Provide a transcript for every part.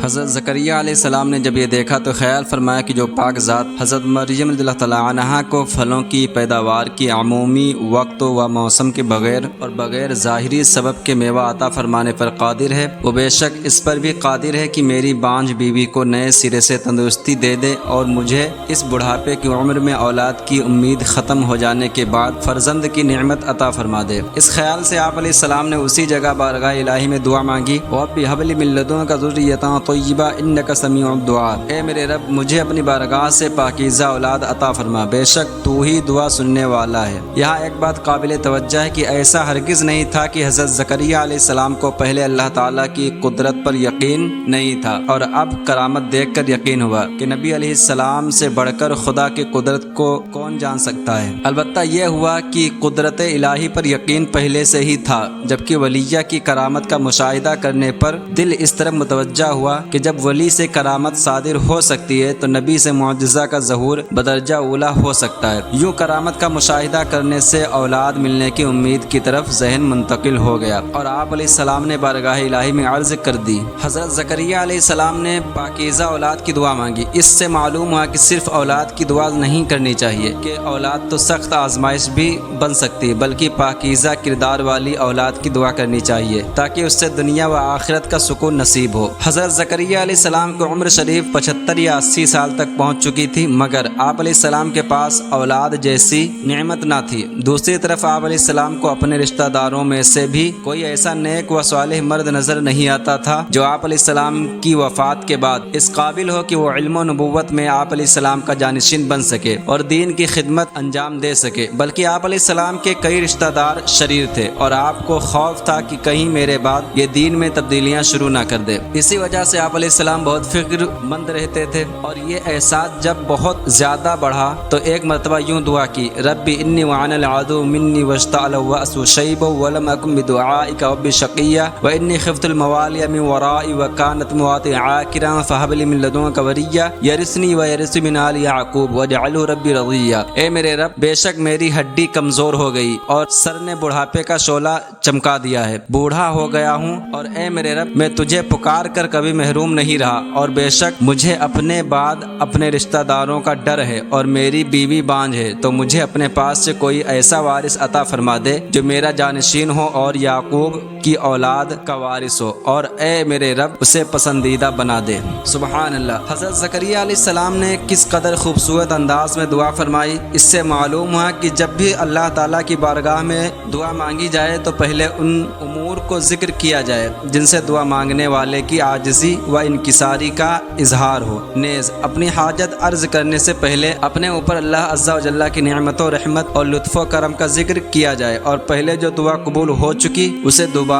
حضرت زکریہ علیہ السلام نے جب یہ دیکھا تو خیال فرمایا کہ جو پاک ذات حضرت مریم رضی اللہ تعالیٰ عنہا کو پھلوں کی پیداوار کی عمومی وقت و موسم کے بغیر اور بغیر ظاہری سبب کے میوہ عطا فرمانے پر قادر ہے، وہ بے شک اس پر بھی قادر ہے کہ میری بانجھ بیوی کو نئے سرے سے تندرستی دے دے اور مجھے اس بڑھاپے کی عمر میں اولاد کی امید ختم ہو جانے کے بعد فرزند کی نعمت عطا فرما دے۔ اس خیال سے آپ علیہ السلام نے اسی جگہ بارگاہ الہی میں دعا مانگی، وَرَبِّ هَبْ لِي مِن لَّدُنكَ ذُرِّيَّةً طَيِّبَةً إِنَّكَ سَمِيعُ الدُّعَاء، اے میرے رب مجھے اپنی بارگاہ سے پاکیزہ اولاد عطا فرما، بے شک تو ہی دعا سننے والا ہے۔ یہاں ایک بات قابل توجہ ہے کہ ایسا ہرگز نہیں تھا کہ حضرت زکریہ علیہ السلام کو پہلے اللہ تعالیٰ کی قدرت پر یقین نہیں تھا اور اب کرامت دیکھ کر یقین ہوا کہ نبی علیہ السلام سے بڑھ کر خدا کی قدرت کو کون جان سکتا ہے۔ البتہ یہ ہوا کہ قدرت الہی پر یقین پہلے سے ہی تھا، جبکہ ولیہ کی کرامت کا مشاہدہ کرنے پر دل اس طرح متوجہ ہوا کہ جب ولی سے کرامت صادر ہو سکتی ہے تو نبی سے معجزہ کا ظہور بدرجہ اولا ہو سکتا ہے۔ یوں کرامت کا مشاہدہ کرنے سے اولاد ملنے کی امید کی طرف ذہن منتقل ہو گیا اور آپ علیہ السلام نے بارگاہ الہی میں عرض کر دی۔ حضرت زکریہ علیہ السلام نے پاکیزہ اولاد کی دعا مانگی۔ اس سے معلوم ہوا کہ صرف اولاد کی دعا نہیں کرنی چاہیے کہ اولاد تو سخت آزمائش بھی بن سکتی، بلکہ پاکیزہ کردار والی اولاد کی دعا کرنی چاہیے تاکہ اس سے دنیا و آخرت کا سکون نصیب ہو۔ حضرت زکریہ علیہ السلام کی عمر شریف 75 یا 80 سال تک پہنچ چکی تھی، مگر آپ علیہ السلام کے پاس اولاد جیسی نعمت نہ تھی۔ دوسری طرف آپ علیہ السلام کو اپنے رشتہ داروں میں سے بھی کوئی ایسا نیک و صالح مرد نظر نہیں آتا تھا جو آپ علیہ السلام کی وفات کے بعد اس قابل ہو کہ وہ علم و نبوت میں آپ علیہ السلام کا جانشین بن سکے اور دین کی خدمت انجام دے سکے، بلکہ آپ علیہ السلام کے کئی رشتہ دار شریر تھے اور آپ کو خوف تھا کہ کہیں میرے بعد یہ دین میں تبدیلیاں شروع نہ کر دے۔ اسی وجہ سے آپ علیہ السلام بہت فکر مند رہتے تھے، اور یہ احساس جب بہت زیادہ بڑھا تو ایک مرتبہ یوں دعا کی، رب انی وعن العدو منی واشتعل الرأس شیبا ولم اکن بدعائک رب شقیا وانی خفت الموالی من ورائی وکانت امراتی عاقرا فہب لی من لدنک ولیا یرثنی ویرث من آل یعقوب واجعلہ ربی رضیا۔ اے میرے رب بے شک میری ہڈی کمزور ہو گئی اور سر نے بڑھاپے کا شعلہ چمکا دیا ہے، بوڑھا ہو گیا ہوں، اور اے میرے رب میں تجھے پکار کر کبھی محروم نہیں رہا، اور بے شک مجھے اپنے بعد اپنے رشتہ داروں کا ڈر ہے اور میری بیوی بانجھ ہے، تو مجھے اپنے پاس سے کوئی ایسا وارث عطا فرما دے جو میرا جانشین ہو اور یعقوب کی اولاد کا وارث ہو، اور اے میرے رب اسے پسندیدہ بنا دے۔ سبحان اللہ۔ حضرت زکریہ علیہ السلام نے کس قدر خوبصورت انداز میں دعا فرمائی۔ اس سے معلوم ہوا کہ جب بھی اللہ تعالیٰ کی بارگاہ میں دعا مانگی جائے تو پہلے ان امور کو ذکر کیا جائے جن سے دعا مانگنے والے کی عاجزی و انکساری کا اظہار ہو، نیز اپنی حاجت عرض کرنے سے پہلے اپنے اوپر اللہ عز و جل کی نعمت و رحمت اور لطف و کرم کا ذکر کیا جائے، اور پہلے جو دعا قبول ہو چکی اسے دوبارہ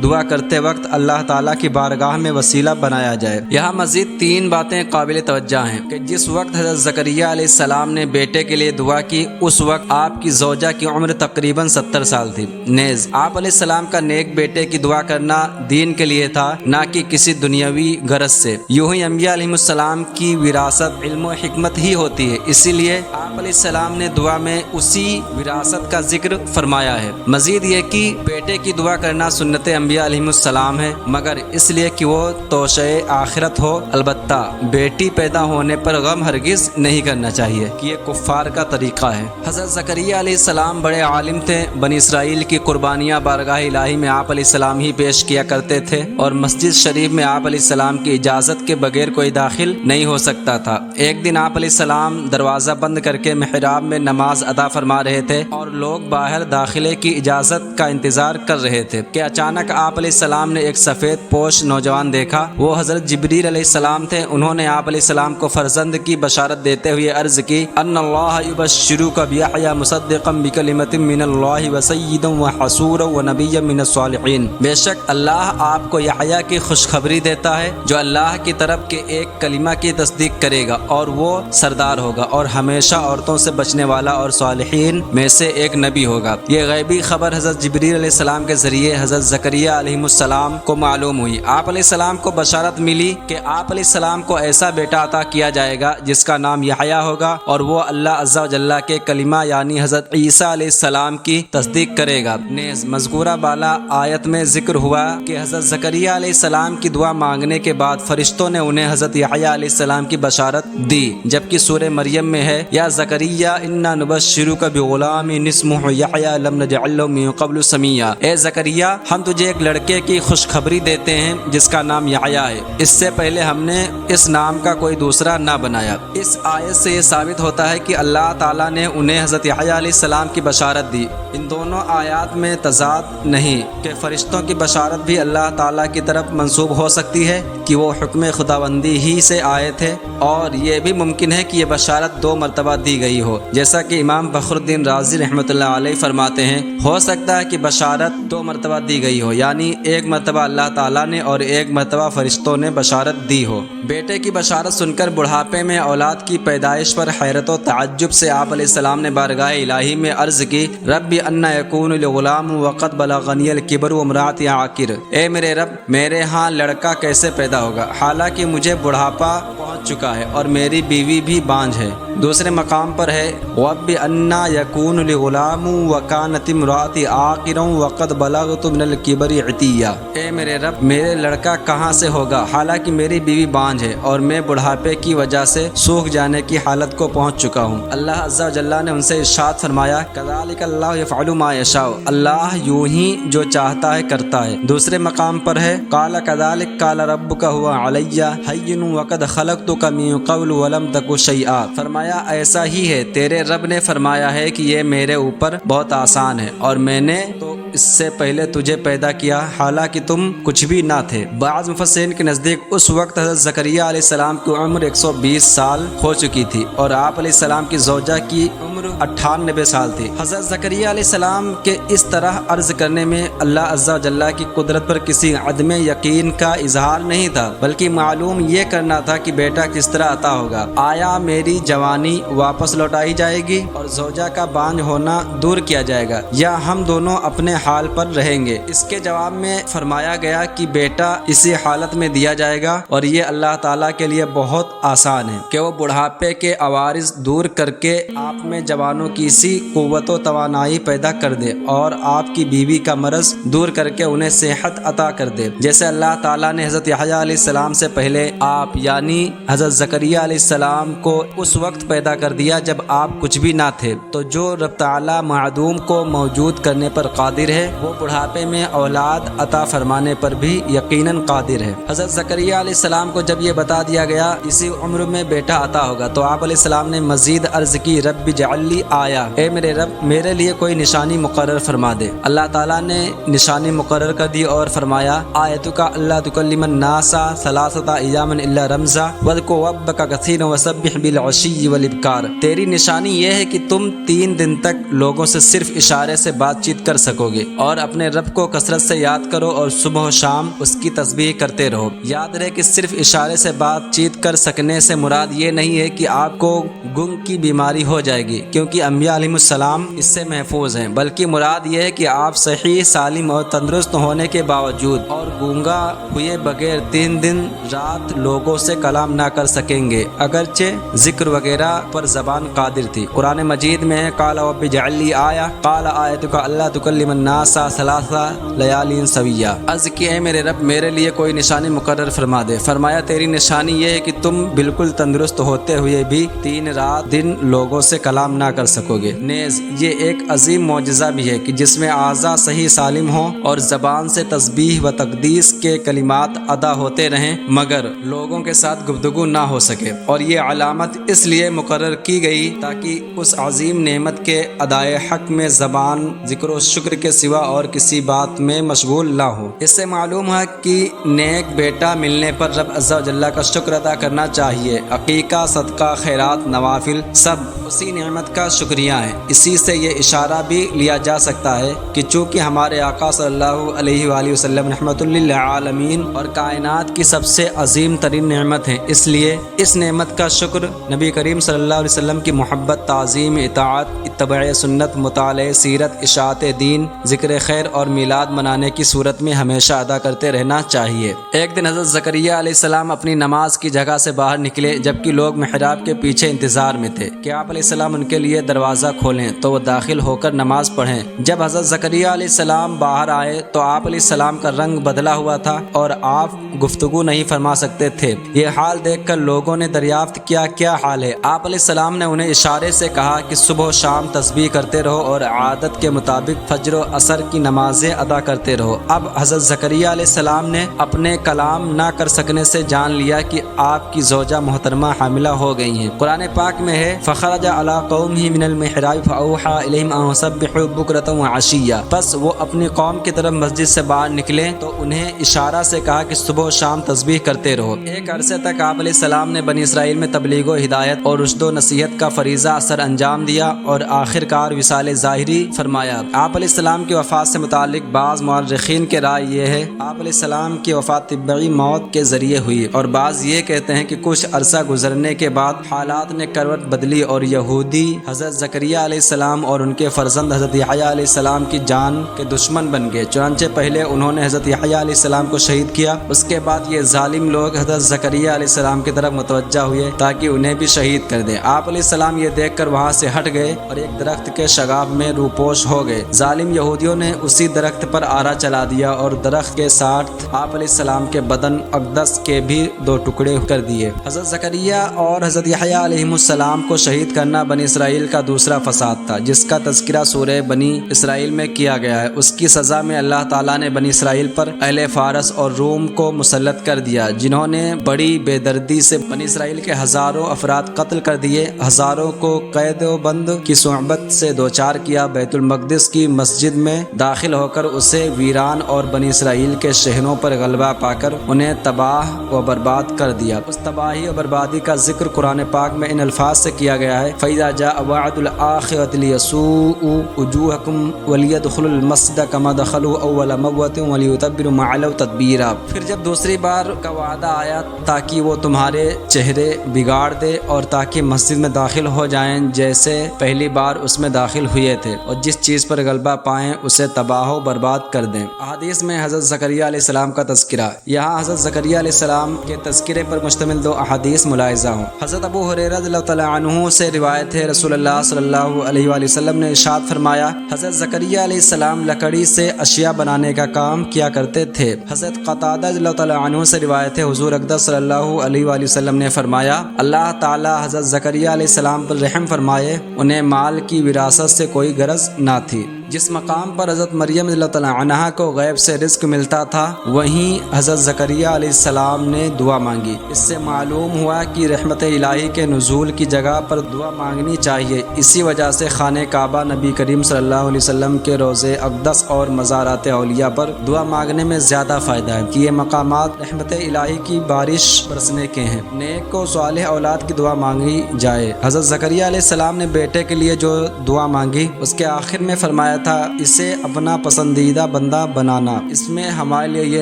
دعا کرتے وقت اللہ تعالیٰ کی بارگاہ میں وسیلہ بنایا جائے۔ یہاں مزید 3 باتیں قابل توجہ ہیں کہ جس وقت حضرت زکریہ علیہ السلام نے بیٹے کے لیے دعا کی اس وقت آپ کی زوجہ کی عمر تقریباً 70 سال تھی، نیز آپ علیہ السلام کا نیک بیٹے کی دعا کرنا دین کے لیے تھا، نہ کہ کسی دنیاوی غرض سے۔ یوں ہی انبیاء علیہ السلام کی وراثت علم و حکمت ہی ہوتی ہے، اسی لیے آپ علیہ السلام نے دعا میں اسی وراثت کا ذکر فرمایا ہے۔ مزید یہ کہ بیٹے کی دعا کرنا سنت انبیاء علیہ السلام ہے، مگر اس لیے کہ وہ توشہ آخرت ہو۔ البتہ بیٹی پیدا ہونے پر غم ہرگز نہیں کرنا چاہیے کہ یہ کفار کا طریقہ ہے۔ حضرت زکریہ علیہ السلام بڑے عالم تھے، بنی اسرائیل کی قربانیاں بارگاہ الہی میں آپ علیہ السلام ہی پیش کیا کرتے تھے، اور مسجد شریف میں آپ علیہ السلام کی اجازت کے بغیر کوئی داخل نہیں ہو سکتا تھا۔ ایک دن آپ علیہ السلام دروازہ بند کر کے محراب میں نماز ادا فرما رہے تھے اور لوگ باہر داخلے کی اجازت کا انتظار کر رہے تھے کہ اچانک آپ علیہ السلام نے ایک سفید پوش نوجوان دیکھا۔ وہ حضرت جبریل علیہ السلام تھے۔ انہوں نے آپ علیہ السلام کو فرزند کی بشارت دیتے ہوئے عرض کی، ان اللہ یبشرک بیحییٰ مصدقا بکلمۃ من اللہ وسیدا وحصورا ونبیا من الصالحین۔ بے شک اللہ آپ کو یحییٰ کی خوشخبری دیتا ہے جو اللہ کی طرف کے ایک کلمہ کی تصدیق کرے گا، اور وہ سردار ہوگا اور ہمیشہ عورتوں سے بچنے والا اور صالحین میں سے ایک نبی ہوگا۔ یہ غیبی خبر حضرت جبریل علیہ السلام کے ذریعے حضرت زکریہ علیہ السلام کو معلوم ہوئی۔ آپ علیہ السلام کو بشارت ملی کہ آپ علیہ السلام کو ایسا بیٹا عطا کیا جائے گا جس کا نام یحییٰ ہوگا، اور وہ اللہ عز و جل کے کلمہ یعنی حضرت عیسیٰ علیہ السلام کی تصدیق کرے گا۔ نیز مذکورہ بالا آیت میں ذکر ہوا کہ حضرت زکریہ علیہ السلام کی دعا مانگنے ہونے کے بعد فرشتوں نے انہیں حضرت یحییٰ علیہ السلام کی بشارت دی، جبکہ سورہ مریم میں ہے یا زکریا انا نبشرک بغلام اسمہ یحییٰ لم نجعل لہ من قبل سمیہ، اے زکریا ہم تجھے ایک لڑکے کی خوشخبری دیتے ہیں جس کا نام یحییٰ ہے، اس سے پہلے ہم نے اس نام کا کوئی دوسرا نہ بنایا۔ اس آیت سے یہ ثابت ہوتا ہے کہ اللہ تعالیٰ نے انہیں حضرت یحییٰ علیہ السلام کی بشارت دی۔ ان دونوں آیات میں تضاد نہیں کہ فرشتوں کی بشارت بھی اللہ تعالیٰ کی طرف منسوب ہو سکتی ہے کہ وہ حکم خداوندی ہی سے آئے تھے، اور یہ بھی ممکن ہے کہ یہ بشارت 2 مرتبہ دی گئی ہو، جیسا کہ امام فخر الدین رازی رحمۃ اللہ علیہ فرماتے ہیں ہو سکتا ہے کہ بشارت 2 مرتبہ دی گئی ہو، یعنی ایک مرتبہ اللہ تعالیٰ نے اور ایک مرتبہ فرشتوں نے بشارت دی ہو۔ بیٹے کی بشارت سن کر بڑھاپے میں اولاد کی پیدائش پر حیرت و تعجب سے آپ علیہ السلام نے بارگاہ الہی میں عرض کی رب انا یکون لی غلام وقد بلغنی الکبر وامرأتی عاقر، اے میرے رب میرے ہاں لڑکا کیسے پیدا ہوگا حالانکہ مجھے بڑھاپا پہنچ چکا ہے اور میری بیوی بھی بانجھ ہے۔ دوسرے مقام پر ہے رب انا یکون لی غلام وکانت امرأتی عاقرا وقد بلغت من الکبر عتیہ، اے میرے رب میرے لڑکا کہاں سے ہوگا حالانکہ میری بیوی بانجھ ہے اور میں بڑھاپے کی وجہ سے سوکھ جانے کی حالت کو پہنچ چکا ہوں۔ اللہ عز و جل نے ان سے ارشاد فرمایا کذالک اللہ یفعل ما یشاء، اللہ یوں ہی جو چاہتا ہے کرتا ہے۔ دوسرے مقام پر ہے قال کذالک قال ربک هو علی ہین وقد خلقتک من قبل ولم تک شیئا، فرمایا ایسا ہی ہے تیرے رب نے فرمایا ہے کہ یہ میرے اوپر بہت آسان ہے اور میں نے تو اس سے پہلے تجھے پیدا کیا حالانکہ تم کچھ بھی نہ تھے۔ بعض مفسرین کے نزدیک اس وقت حضرت زکریا علیہ السلام کی عمر 120 سال ہو چکی تھی اور آپ علیہ السلام کی زوجہ کی عمر 98 سال تھی۔ حضرت زکریا علیہ السلام کے اس طرح عرض کرنے میں اللہ عز و جل کی قدرت پر کسی عدم یقین کا اظہار نہیں تھا، بلکہ معلوم یہ کرنا تھا کہ بیٹا کس طرح عطا ہوگا۔ آیا میری جوانی واپس لوٹائی جائے گی اور زوجہ کا بانجھ ہونا دور کیا جائے گا، یا ہم دونوں اپنے حال پر رہیں گے؟ اس کے جواب میں فرمایا گیا کہ بیٹا اسی حالت میں دیا جائے گا اور یہ اللہ تعالیٰ کے لیے بہت آسان ہے کہ وہ بڑھاپے کے عوارض دور کر کے آپ میں جوانوں کی سی قوت و توانائی پیدا کر دے اور آپ کی بیوی کا مرض دور کر کے انہیں صحت عطا کر دے، جیسے اللہ تعالیٰ نے حضرت یحییٰ علیہ السلام سے پہلے آپ یعنی حضرت زکریا علیہ السلام کو اس وقت پیدا کر دیا جب آپ کچھ بھی نہ تھے۔ تو جو رب تعالیٰ معدوم کو موجود کرنے پر قادر ہے وہ بڑھاپے میں اولاد عطا فرمانے پر بھی یقیناً قادر ہے۔ حضرت زکریا علیہ السلام کو جب یہ بتا دیا گیا اسی عمر میں بیٹا عطا ہوگا تو آپ علیہ السلام نے مزید عرض کی رب اجعل لی آیہ، اے میرے رب میرے لیے کوئی نشانی مقرر فرما دے۔ اللہ تعالیٰ نے نشانی مقرر کر دی اور فرمایا آیتک اللہ تکلم الناس ثلاثۃ ایام الا رمزا واذکر ربک کثیرا وسبح بالعشی والابکار، تیری نشانی یہ ہے کہ تم 3 دن تک لوگوں سے صرف اشارے سے بات چیت کر سکو گے اور اپنے رب کو کثرت سے یاد کرو اور صبح و شام اس کی تسبیح کرتے رہو۔ یاد رہے کہ صرف اشارے سے بات چیت کر سکنے سے مراد یہ نہیں ہے کہ آپ کو گنگ کی بیماری ہو جائے گی، کیونکہ انبیاء علیہ السلام اس سے محفوظ ہیں، بلکہ مراد یہ ہے کہ آپ صحیح سالم اور تندرست ہونے کے باوجود اور گونگا ہوئے بغیر 3 دن رات لوگوں سے کلام نہ کر سکیں گے، اگرچہ ذکر وغیرہ پر زبان قادر تھی۔ قرآن مجید میں قال رب اجعل لی آیہ قال آیتک اللہ تکلم الناس ثلاث لیال سویہ، عرض کہ اے میرے رب میرے لیے کوئی نشانی مقرر فرما دے۔ فرمایا تیری نشانی یہ ہے کہ تم بالکل تندرست ہوتے ہوئے بھی 3 رات دن لوگوں سے کلام نہ کر سکو گے۔ نیز یہ ایک عظیم معجزہ بھی ہے کہ جس میں اعضاء صحیح سالم ہوں اور زبان سے تسبیح و تقدیس کے کلمات ادا ہوتے رہیں مگر لوگوں کے ساتھ گفتگو نہ ہو سکے، اور یہ علامت اس لیے مقرر کی گئی تاکہ اس عظیم نعمت کے ادائے حق میں زبان ذکر و شکر کے سوا اور کسی بات میں مشغول نہ ہو۔ اس سے معلوم ہے کہ نیک بیٹا ملنے پر رب عز و جل کا شکر ادا کرنا چاہیے۔ عقیقہ، صدقہ، خیرات، نوافل سب اسی نعمت کا شکریہ ہے۔ اسی سے یہ اشارہ بھی لیا جا سکتا ہے کہ چونکہ ہمارے آقا صلی اللہ علیہ وآلہ وسلم رحمۃ للعالمین اور کائنات کی سب سے عظیم ترین نعمت ہے، اس لیے اس نعمت کا شکر نبی کریم صلی اللہ علیہ وسلم کی محبت، تعظیم، اطاعت، اتباع سنت، مطالعہ سیرت، اشاعت دین، ذکر خیر اور میلاد منانے کی صورت میں ہمیشہ ادا کرتے رہنا چاہیے۔ ایک دن حضرت زکریا علیہ السلام اپنی نماز کی جگہ سے باہر نکلے جبکہ لوگ محراب کے پیچھے انتظار میں تھے کہ آپ علیہ السلام ان کے لیے دروازہ کھولیں تو وہ داخل ہو کر نماز پڑھیں۔ جب حضرت زکریا علیہ السلام باہر آئے تو آپ علیہ السلام کا رنگ بدلا ہوا تھا اور آپ گفتگو نہیں فرما سکتے تھے۔ یہ حال دیکھ کر لوگوں نے دریافت کیا کیا حال ہے؟ آپ علیہ السلام نے انہیں اشارے سے کہا کہ صبح و شام تسبیح کرتے رہو اور عادت کے مطابق فجر و عصر کی نمازیں ادا کرتے رہو۔ اب حضرت زکریا علیہ السلام نے اپنے کلام نہ کر سکنے سے جان لیا کہ آپ کی زوجہ محترمہ حاملہ ہو گئی ہیں۔ قرآن پاک میں ہے فخرج علی قومہ من المحراب فاوحی الیہم ان سبحوا بکرۃ وعشیا، پس وہ اپنی قوم کی طرف مسجد سے باہر نکلے تو انہیں اشارہ سے کہا کہ صبح و شام تسبیح کرتے رہو۔ ایک عرصے تک آپ علیہ السلام نے بنی اسرائیل میں تبلیغ و ہدایت اور رشد و نصیحت کا فریضہ اثر انجام دیا اور آخر کار وصال ظاہری فرمایا۔ آپ علیہ السلام کی وفات سے متعلق بعض مورخین کے رائے یہ ہے آپ علیہ السلام کی وفات طبعی موت کے ذریعے ہوئی، اور بعض یہ کہتے ہیں کہ کچھ عرصہ گزرنے کے بعد حالات نے کروٹ بدلی اور یہودی حضرت زکریا علیہ السلام اور ان کے فرزند حضرت یحییٰ علیہ السلام کی جان کے دشمن بن گئے۔ چنانچہ پہلے انہوں نے حضرت یحییٰ علیہ السلام کو شہید کیا، اس کے بعد یہ ظالم لوگ حضرت زکریا علیہ السلام کی طرف متوجہ ہوئے تاکہ انہیں بھی شہید کر دیں۔ آپ علیہ السلام یہ دیکھ کر وہاں سے ہٹ گئے اور ایک درخت کے شگاف میں روپوش ہو گئے۔ ظالم یہودیوں نے اسی درخت پر آرا چلا دیا اور درخت کے ساتھ آپ علیہ السلام کے بدن اقدس کے بھی 2 ٹکڑے کر دیے۔ حضرت زکریا اور حضرت یحییٰ علیہ السلام کو شہید کرنا بنی اسرائیل کا دوسرا فساد تھا جس کا تذکرہ سورہ بنی اسرائیل میں کیا گیا ہے۔ اس کی سزا میں اللہ تعالیٰ نے بنی اسرائیل پر اہل فارس اور روم کو مسلط کر دیا، جنہوں نے بڑی بے دردی سے بنی اسرائیل کے ہزاروں افراد قتل کر دیے، ہزاروں کو قید و بند کی صحبت سے دوچار کیا، بیت المقدس کی مسجد میں داخل ہو کر اسے ویران اور بنی اسرائیل کے شہروں پر غلبہ پا کر انہیں تباہ و برباد کر دیا۔ اس تباہی و بربادی کا ذکر قرآن پاک میں ان الفاظ سے کیا گیا ہے فَإِذَا جَاءَ وَعْدُ الْآخِرَةِ لِيَسُوءُوا وُجُوهَكُمْ وَلِيَدْخُلُوا الْمَسْجِدَ كَمَا دَخَلُوهُ أَوَّلَ مَرَّةٍ وَلِيُتَبِّرُوا مَا عَلَوْا تَتْبِيرًا۔ پھر جب دوسری بار کا وعدہ آیا تاکہ وہ تمہارے چہرے بگاڑ دے اور تاکہ مسجد میں داخل ہو جائیں جیسے پہلی بار اس میں داخل ہوئے تھے، اور جس چیز پر غلبہ پائیں اسے تباہ و برباد کر دیں۔ احادیث میں حضرت زکریا علیہ السلام کا تذکرہ۔ یہاں حضرت زکریا علیہ السلام کے تذکرے پر مشتمل 2 احادیث ملاحظہ ہوں۔ حضرت ابو ہریرہ رضی اللہ تعالیٰ عنہ سے روایت ہے رسول اللہ صلی اللہ علیہ وآلہ وسلم نے ارشاد فرمایا حضرت زکریا علیہ السلام لکڑی سے اشیاء بنانے کا کام کیا کرتے تھے۔ حضرت قتادہ رضی اللہ تعالیٰ عنہ سے روایت ہے حضور اقدس صلی اللہ علیہ وآلہ وسلم نے فرمایا اللہ تعالیٰ حضرت زکریا علیہ السلام پر رحم فرمائے، انہیں مال کی وراثت سے کوئی غرض نہ تھی۔ جس مقام پر حضرت مریم رضی اللہ تعالیٰ عنہا کو غیب سے رزق ملتا تھا وہیں حضرت زکریا علیہ السلام نے دعا مانگی۔ اس سے معلوم ہوا کہ رحمت الہی کے نزول کی جگہ پر دعا مانگنی چاہیے۔ اسی وجہ سے خانہ کعبہ نبی کریم صلی اللہ علیہ وسلم کے روضے اقدس اور مزارات اولیاء پر دعا مانگنے میں زیادہ فائدہ ہے کہ یہ مقامات رحمت الہی کی بارش برسنے کے ہیں۔ نیک و صالح اولاد کی دعا مانگی جائے۔ حضرت زکریا علیہ السلام نے بیٹے کے لیے جو دعا مانگی اس کے آخر میں فرمایا تھا اسے اپنا پسندیدہ بندہ بنانا۔ اس میں ہمارے لیے یہ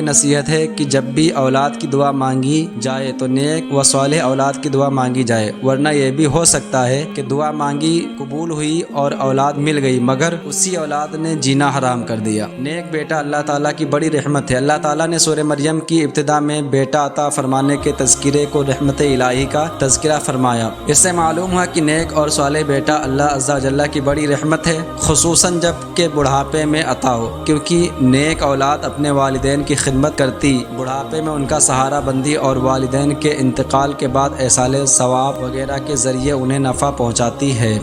نصیحت ہے کہ جب بھی اولاد کی دعا مانگی جائے تو نیک و صالح اولاد کی دعا مانگی جائے، ورنہ یہ بھی ہو سکتا ہے کہ دعا مانگی قبول ہوئی اور اولاد مل گئی مگر اسی اولاد نے جینا حرام کر دیا۔ نیک بیٹا اللہ تعالیٰ کی بڑی رحمت ہے۔ اللہ تعالیٰ نے سورہ مریم کی ابتدا میں بیٹا عطا فرمانے کے تذکرے کو رحمت الہی کا تذکرہ فرمایا۔ اس سے معلوم ہوا کہ نیک اور صالح بیٹا اللہ عز و جل کی بڑی رحمت ہے، خصوصاً جب کہ بڑھاپے میں عطا ہو، کیونکہ نیک اولاد اپنے والدین کی خدمت کرتی، بڑھاپے میں ان کا سہارا بندی اور والدین کے انتقال کے بعد ایصال ثواب وغیرہ کے ذریعے انہیں نفع پہنچاتی ہے۔